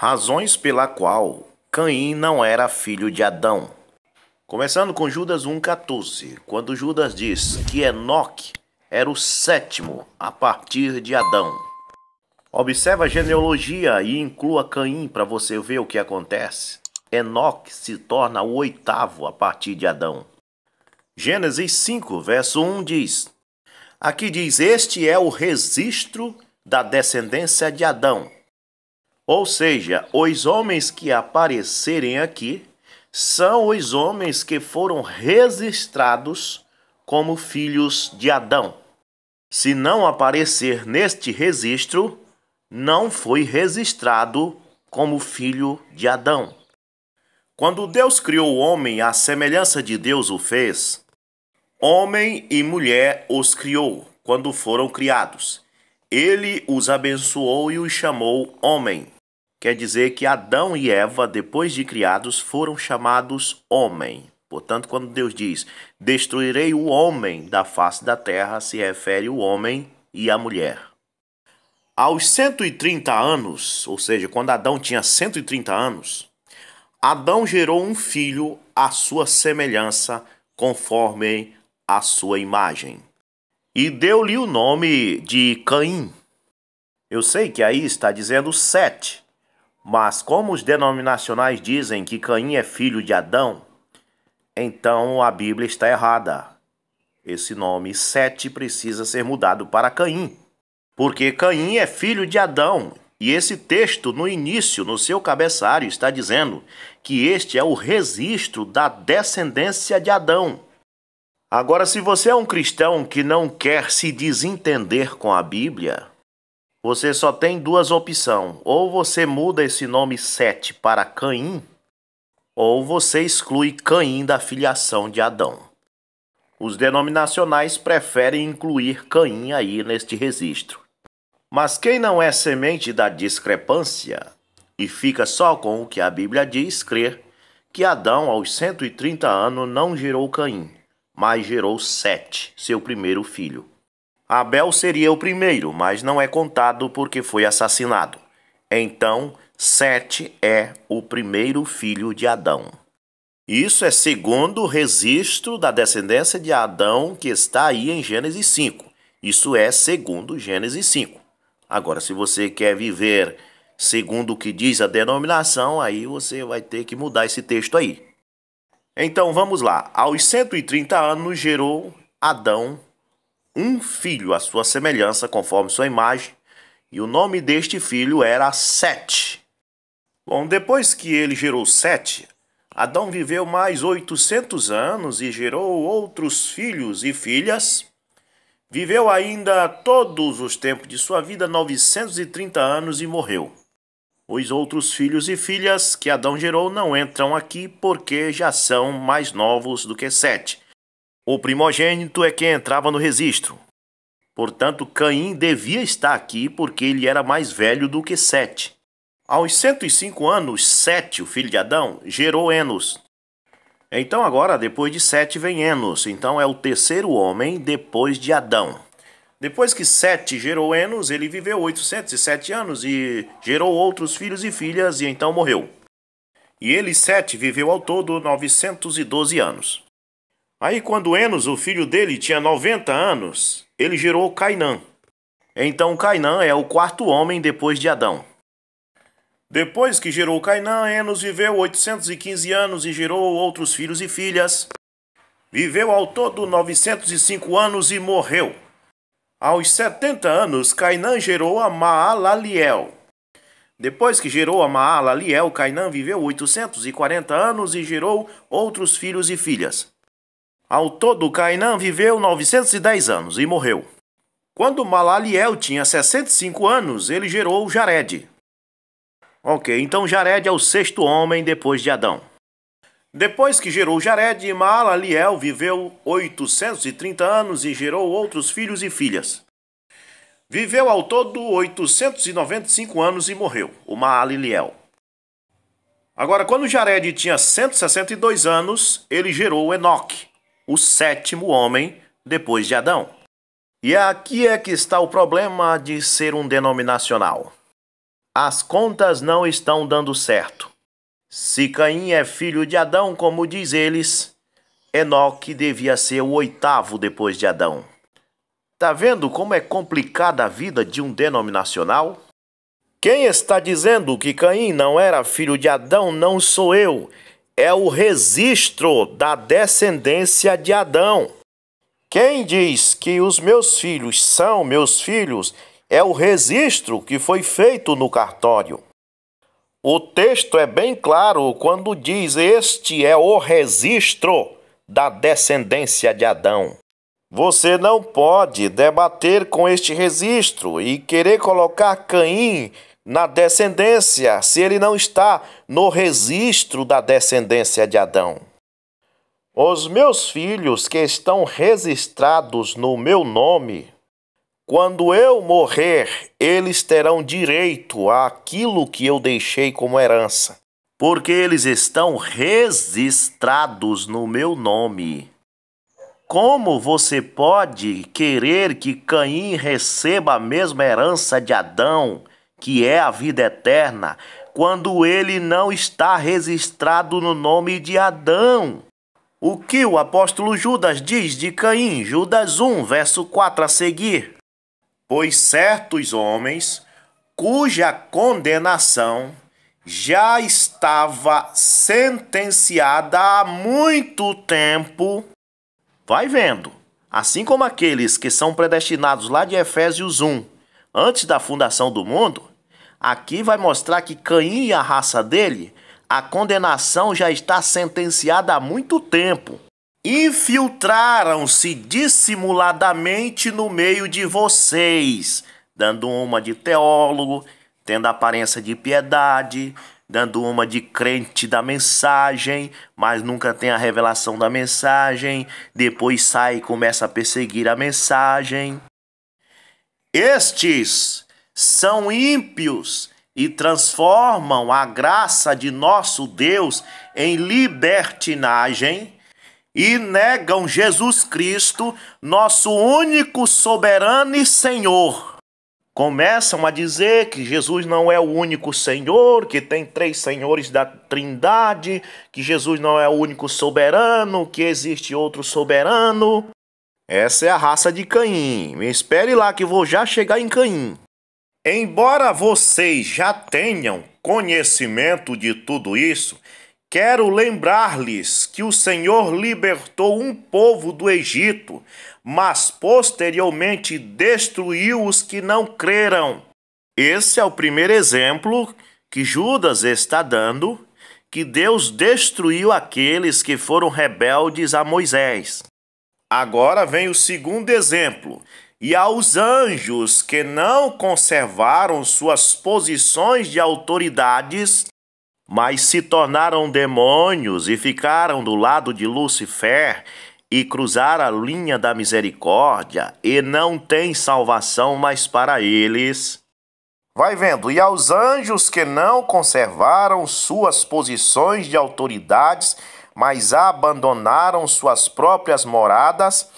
Razões pela qual Caim não era filho de Adão. Começando com Judas 1,14, quando Judas diz que Enoque era o sétimo a partir de Adão. Observa a genealogia e inclua Caim para você ver o que acontece. Enoque se torna o oitavo a partir de Adão. Gênesis 5, verso 1 diz: aqui diz, este é o registro da descendência de Adão. Ou seja, os homens que aparecerem aqui são os homens que foram registrados como filhos de Adão. Se não aparecer neste registro, não foi registrado como filho de Adão. Quando Deus criou o homem, à semelhança de Deus o fez, homem e mulher os criou quando foram criados. Ele os abençoou e os chamou homem. Quer dizer que Adão e Eva, depois de criados, foram chamados homem. Portanto, quando Deus diz, destruirei o homem da face da terra, se refere o homem e a mulher. Aos 130 anos, ou seja, quando Adão tinha 130 anos, Adão gerou um filho à sua semelhança, conforme a sua imagem. E deu-lhe o nome de Caim. Eu sei que aí está dizendo Sete, mas como os denominacionais dizem que Caim é filho de Adão, então a Bíblia está errada. Esse nome Sete precisa ser mudado para Caim, porque Caim é filho de Adão. E esse texto, no início, no seu cabeçalho, está dizendo que este é o registro da descendência de Adão. Agora, se você é um cristão que não quer se desentender com a Bíblia, você só tem duas opções. Ou você muda esse nome Sete para Caim, ou você exclui Caim da filiação de Adão. Os denominacionais preferem incluir Caim aí neste registro. Mas quem não é semente da discrepância e fica só com o que a Bíblia diz, crê que Adão, aos 130 anos, não gerou Caim, mas gerou Sete, seu primeiro filho. Abel seria o primeiro, mas não é contado porque foi assassinado. Então, Sete é o primeiro filho de Adão. Isso é segundo o registro da descendência de Adão que está aí em Gênesis 5. Isso é segundo Gênesis 5. Agora, se você quer viver segundo o que diz a denominação, aí você vai ter que mudar esse texto aí. Então, vamos lá. Aos 130 anos, gerou Adão um filho à sua semelhança, conforme sua imagem, e o nome deste filho era Sete. Bom, depois que ele gerou Sete, Adão viveu mais 800 anos e gerou outros filhos e filhas. Viveu ainda todos os tempos de sua vida, 930 anos, e morreu. Os outros filhos e filhas que Adão gerou não entram aqui porque já são mais novos do que Sete. O primogênito é quem entrava no registro. Portanto, Caim devia estar aqui porque ele era mais velho do que Sete. Aos 105 anos, Sete, o filho de Adão, gerou Enos. Então agora, depois de Sete, vem Enos. Então é o terceiro homem depois de Adão. Depois que Sete gerou Enos, ele viveu 807 anos e gerou outros filhos e filhas e então morreu. E ele, Sete, viveu ao todo 912 anos. Aí quando Enos, o filho dele, tinha 90 anos, ele gerou Cainã. Então Cainã é o quarto homem depois de Adão. Depois que gerou Cainã, Enos viveu 815 anos e gerou outros filhos e filhas. Viveu ao todo 905 anos e morreu. Aos 70 anos, Cainã gerou a Maalaliel. Depois que gerou a Maalaliel, Cainã viveu 840 anos e gerou outros filhos e filhas. Ao todo, Cainã viveu 910 anos e morreu. Quando Maalaliel tinha 65 anos, ele gerou Jared. Ok, então Jared é o sexto homem depois de Adão. Depois que gerou Jared, Maalaliel viveu 830 anos e gerou outros filhos e filhas. Viveu ao todo 895 anos e morreu, o Maalaliel. Agora, quando Jared tinha 162 anos, ele gerou Enoque, o sétimo homem depois de Adão. E aqui é que está o problema de ser um denominacional. As contas não estão dando certo. Se Caim é filho de Adão, como diz eles, Enoque devia ser o 8º depois de Adão. Tá vendo como é complicada a vida de um denominacional? Quem está dizendo que Caim não era filho de Adão não sou eu. É o registro da descendência de Adão. Quem diz que os meus filhos são meus filhos é o registro que foi feito no cartório. O texto é bem claro quando diz: este é o registro da descendência de Adão. Você não pode debater com este registro e querer colocar Caim na descendência se ele não está no registro da descendência de Adão. Os meus filhos que estão registrados no meu nome, quando eu morrer, eles terão direito àquilo que eu deixei como herança, porque eles estão registrados no meu nome. Como você pode querer que Caim receba a mesma herança de Adão, que é a vida eterna, quando ele não está registrado no nome de Adão? O que o apóstolo Judas diz de Caim? Judas 1, verso 4 a seguir. Pois certos homens, cuja condenação já estava sentenciada há muito tempo. Vai vendo, assim como aqueles que são predestinados lá de Efésios 1, antes da fundação do mundo, aqui vai mostrar que Caim e a raça dele, a condenação já está sentenciada há muito tempo. Infiltraram-se dissimuladamente no meio de vocês, dando uma de teólogo, tendo aparência de piedade, dando uma de crente da mensagem, mas nunca tem a revelação da mensagem, depois sai e começa a perseguir a mensagem. Estes são ímpios e transformam a graça de nosso Deus em libertinagem e negam Jesus Cristo, nosso único soberano e Senhor. Começam a dizer que Jesus não é o único Senhor, que tem 3 senhores da Trindade, que Jesus não é o único soberano, que existe outro soberano. Essa é a raça de Caim. Me espere lá que vou já chegar em Caim. Embora vocês já tenham conhecimento de tudo isso, quero lembrar-lhes que o Senhor libertou um povo do Egito, mas posteriormente destruiu os que não creram. Esse é o primeiro exemplo que Judas está dando, que Deus destruiu aqueles que foram rebeldes a Moisés. Agora vem o segundo exemplo. E aos anjos que não conservaram suas posições de autoridades, mas se tornaram demônios e ficaram do lado de Lúcifer e cruzaram a linha da misericórdia e não tem salvação mais para eles. Vai vendo, e aos anjos que não conservaram suas posições de autoridades, mas abandonaram suas próprias moradas,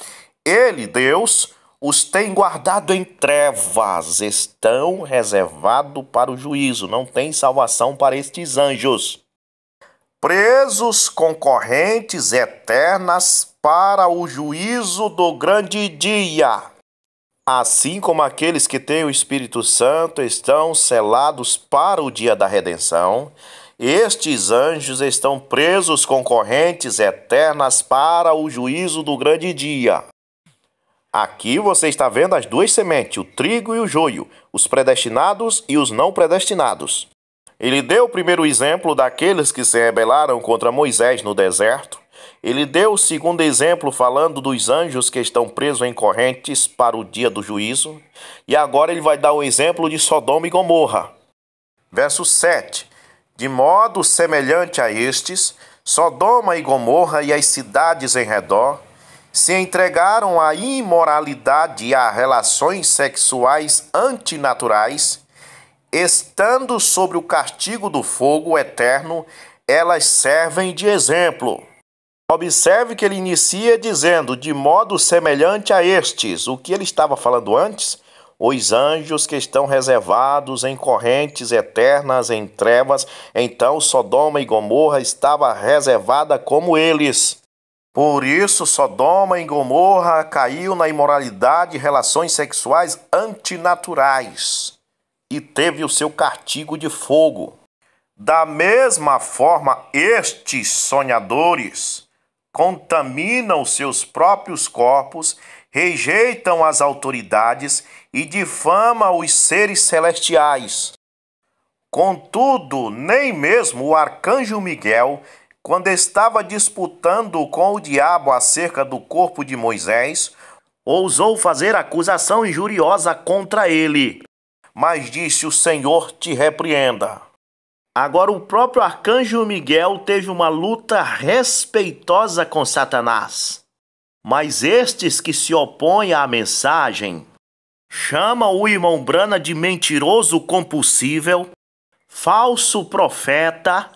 ele, Deus, os tem guardado em trevas, estão reservados para o juízo, não tem salvação para estes anjos. Presos concorrentes eternas para o juízo do grande dia. Assim como aqueles que têm o Espírito Santo estão selados para o dia da redenção, estes anjos estão presos concorrentes eternas para o juízo do grande dia. Aqui você está vendo as 2 sementes, o trigo e o joio, os predestinados e os não predestinados. Ele deu o primeiro exemplo daqueles que se rebelaram contra Moisés no deserto. Ele deu o segundo exemplo falando dos anjos que estão presos em correntes para o dia do juízo. E agora ele vai dar o exemplo de Sodoma e Gomorra. Verso 7. De modo semelhante a estes, Sodoma e Gomorra e as cidades em redor se entregaram à imoralidade e a relações sexuais antinaturais, estando sob o castigo do fogo eterno, elas servem de exemplo. Observe que ele inicia dizendo, de modo semelhante a estes. O que ele estava falando antes? os anjos que estão reservados em correntes eternas em trevas, então Sodoma e Gomorra estava reservada como eles. Por isso, Sodoma e Gomorra caiu na imoralidade e relações sexuais antinaturais e teve o seu castigo de fogo. Da mesma forma, estes sonhadores contaminam seus próprios corpos, rejeitam as autoridades e difamam os seres celestiais. Contudo, nem mesmo o arcanjo Miguel, quando estava disputando com o diabo acerca do corpo de Moisés, ousou fazer acusação injuriosa contra ele. Mas disse: o Senhor te repreenda. Agora o próprio arcanjo Miguel teve uma luta respeitosa com Satanás. Mas estes que se opõem à mensagem chamam o irmão Branham de mentiroso compulsível, falso profeta.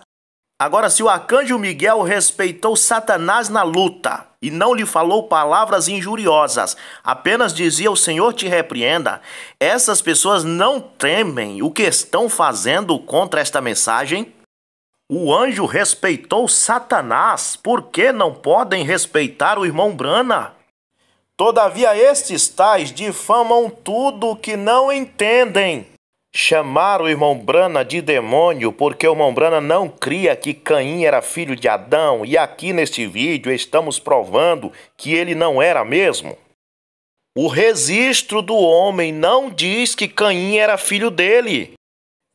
Agora, se o arcanjo Miguel respeitou Satanás na luta e não lhe falou palavras injuriosas, apenas dizia: o Senhor te repreenda, essas pessoas não temem o que estão fazendo contra esta mensagem? O anjo respeitou Satanás, por que não podem respeitar o irmão Branham? Todavia, estes tais difamam tudo que não entendem. Chamaram o irmão Branham de demônio porque o irmão Branham não cria que Caim era filho de Adão, e aqui neste vídeo estamos provando que ele não era mesmo. O registro do homem não diz que Caim era filho dele.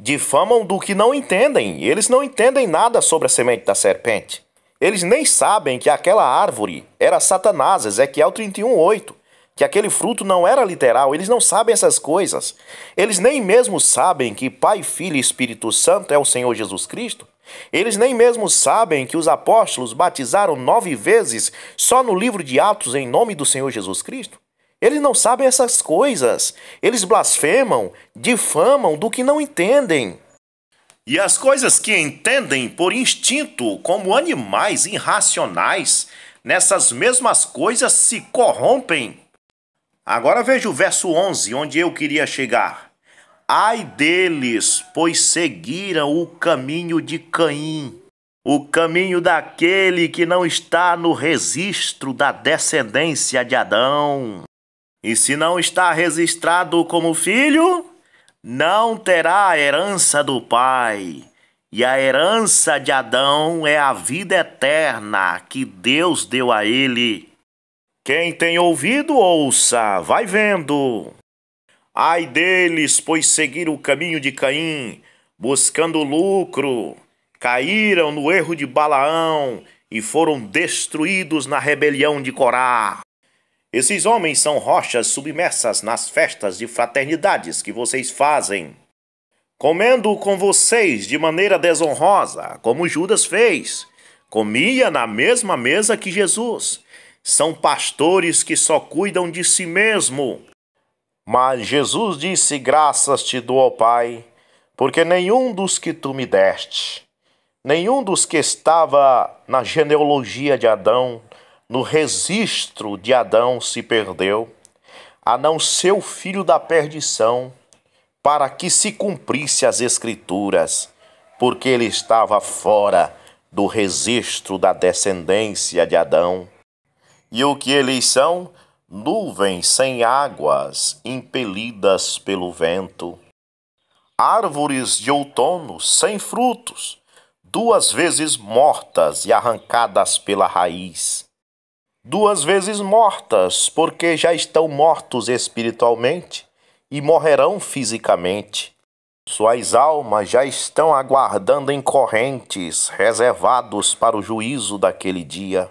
Difamam do que não entendem. Eles não entendem nada sobre a semente da serpente. Eles nem sabem que aquela árvore era Satanás, Ezequiel 31:8. Que aquele fruto não era literal, eles não sabem essas coisas. Eles nem mesmo sabem que Pai, Filho e Espírito Santo é o Senhor Jesus Cristo. Eles nem mesmo sabem que os apóstolos batizaram 9 vezes só no livro de Atos em nome do Senhor Jesus Cristo. Eles não sabem essas coisas. Eles blasfemam, difamam do que não entendem. E as coisas que entendem por instinto, como animais irracionais, nessas mesmas coisas se corrompem. Agora veja o verso 11, onde eu queria chegar. Ai deles, pois seguiram o caminho de Caim, o caminho daquele que não está no registro da descendência de Adão. E se não está registrado como filho, não terá a herança do Pai. E a herança de Adão é a vida eterna que Deus deu a ele. Quem tem ouvido, ouça, vai vendo. Ai deles, pois seguiram o caminho de Caim, buscando lucro, caíram no erro de Balaão e foram destruídos na rebelião de Corá. Esses homens são rochas submersas nas festas de fraternidades que vocês fazem, comendo com vocês de maneira desonrosa, como Judas fez. Comia na mesma mesa que Jesus. São pastores que só cuidam de si mesmo. Mas Jesus disse: graças te dou, ó Pai, porque nenhum dos que tu me deste, nenhum dos que estava na genealogia de Adão, no registro de Adão, se perdeu, a não ser o filho da perdição, para que se cumprisse as Escrituras, porque ele estava fora do registro da descendência de Adão. E o que eles são? Nuvens sem águas, impelidas pelo vento. Árvores de outono sem frutos, 2 vezes mortas e arrancadas pela raiz. 2 vezes mortas, porque já estão mortos espiritualmente e morrerão fisicamente. Suas almas já estão aguardando em correntes, reservados para o juízo daquele dia.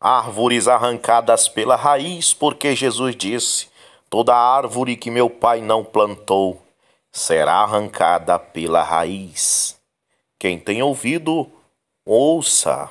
Árvores arrancadas pela raiz, porque Jesus disse: toda árvore que meu Pai não plantou será arrancada pela raiz. Quem tem ouvido, ouça.